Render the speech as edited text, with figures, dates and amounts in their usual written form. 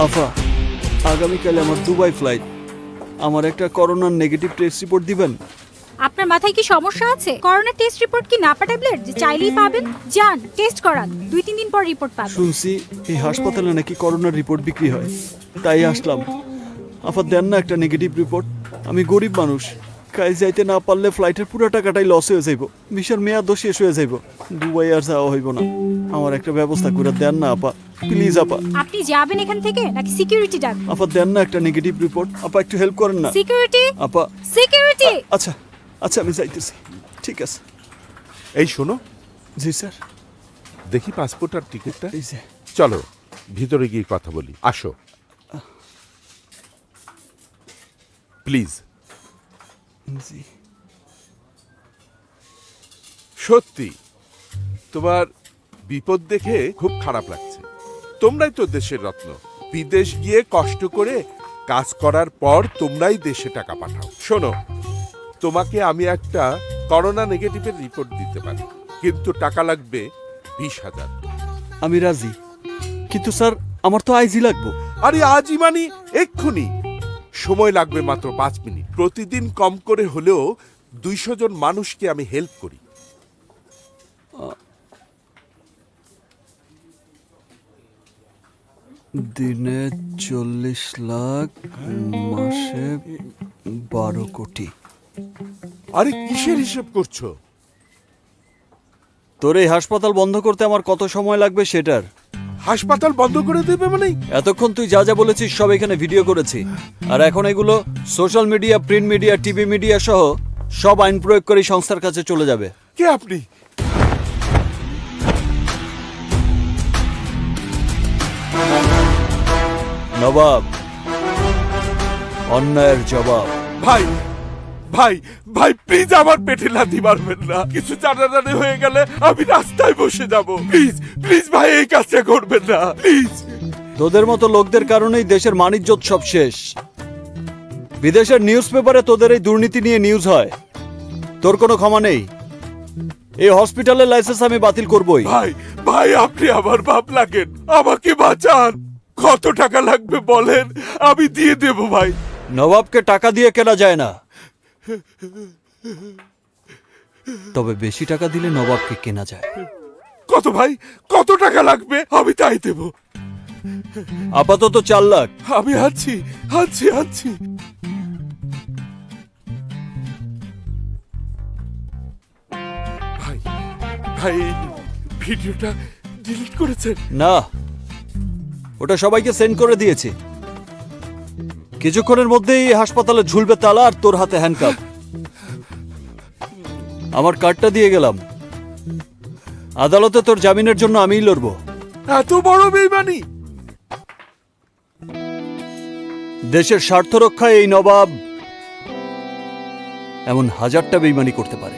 আফা, আগামীকাল আমার Dubai flight. আমার একটা করোনার নেগেটিভ টেস্ট রিপোর্ট দিবেন? আপনার মাথায় কি সমস্যা আছে? করোনা টেস্ট রিপোর্ট কি নাপা ট্যাবলেট যে চাইলেই পাবেন? যান টেস্ট করান, 2-3 দিন পর রিপোর্ট পাবেন। শুনছি এই হাসপাতালে নাকি করোনার রিপোর্ট বিক্রি হয়, তাই আসলাম। আফা দেন না একটা নেগেটিভ রিপোর্ট। আমি গরিব মানুষ, কাজ যাইতে না পারলে ফ্লাইটের পুরো টাকাটাই লস হয়ে যাইব, ভিসার মেয়াদও শেষ হয়ে যাইব, দুবাই আর যাওয়া হইব না। আমার একটা ব্যবস্থা করে দেন না আপা, প্লিজ আপা। আপনি যাবেন এখান থেকে নাকি সিকিউরিটি ডাকবেন? আপা দেন না একটা নেগেটিভ রিপোর্ট, আপা একটু হেল্প করেন না। সিকিউরিটি, আপা সিকিউরিটি। আচ্ছা আচ্ছা, আমি যাইতেছি, ঠিক আছে। এই শোনো, জি স্যার। দেখি পাসপোর্ট আর টিকিটটা। এই যে। চলো ভিতরে গিয়ে কথা বলি, আসো প্লিজ। জি। সত্যি তোমার বিপদ দেখে খুব খারাপ লাগছে। তোমরাই তো দেশের রত্ন, বিদেশ গিয়ে কষ্ট করে কাজ করার পর তোমরাই দেশে টাকা পাঠাও। শোনো, তোমাকে আমি একটা করোনা নেগেটিভের রিপোর্ট দিতে পারি, কিন্তু টাকা লাগবে 20,000। আমি রাজি, কিন্তু স্যার আমার তো আইজি লাগবো। আরে আজই মানে এক্ষুনি। সময় লাগবে মাত্র 5 মিনিট। প্রতিদিন কম করে হলেও 200 জন মানুষকে আমি হেল্প করি। দিনে 40 লাখ, মাসে 12 কোটি। আরে কিসের হিসেব করছো? তোর এই হাসপাতাল বন্ধ করতে আমার কত সময় লাগবে সেটার। হাসপাতাল বন্ধ করে দেবে মানে? এতক্ষণ তুই যা যা বলেছিস সব এখানে ভিডিও করেছি, আর এখন এগুলো social media, print media, TV media সহ সব আইন প্রয়োগকারী সংস্থার কাছে চলে যাবে। কে আপনি? নবাব, অন্যায়ের জবাব। ভাই ভাই ভাই, প্লিজ আমার পেটে লাথি মারবেন না। কিছু জানাজানি হয়ে গেলে আমি রাস্তায় বসে যাব। প্লিজ প্লিজ ভাই, এই কাজটা করবেন না প্লিজ। তোদের মতো লোকদের কারণেই দেশের মানিজ্যত সব শেষ। বিদেশের নিউজ পেপারে তোদের এই দুর্নীতি নিয়ে নিউজ হয়, তোর কোনো ক্ষমা নেই। এই হসপিটালের লাইসেন্স আমি বাতিল করবই। ভাই ভাই, আপনি আমার বাপ লাগেন, আমাকে বাঁচান। কত টাকা লাগবে বলেন, আমি দিয়ে দেব ভাই। নবাবকে টাকা দিয়ে কেনা যায় না, তবে বেশি টাকা দিলে নবাবকে কেনা যায়। কত ভাই, কত টাকা লাগবে? আমি তাই দেব। আপাতত 4 লাখ। আমি আছি আছি আছি। ভাই ভাই, এই ভিডিওটা ডিলিট করেছেন? না, ওটা সবাইকে সেন্ড করে দিয়েছি। কিছুক্ষণের মধ্যেই এই হাসপাতালে ঝুলবে তালা আর তোর হাতে হ্যান্ডকাপ। আমার কার্ডটা দিয়ে গেলাম, আদালতে তোর জামিনের জন্য আমিই লড়বো। এত বড় বেইমানি! দেশের স্বার্থ রক্ষায় এই নবাব এমন 1000টা বেইমানি করতে পারে।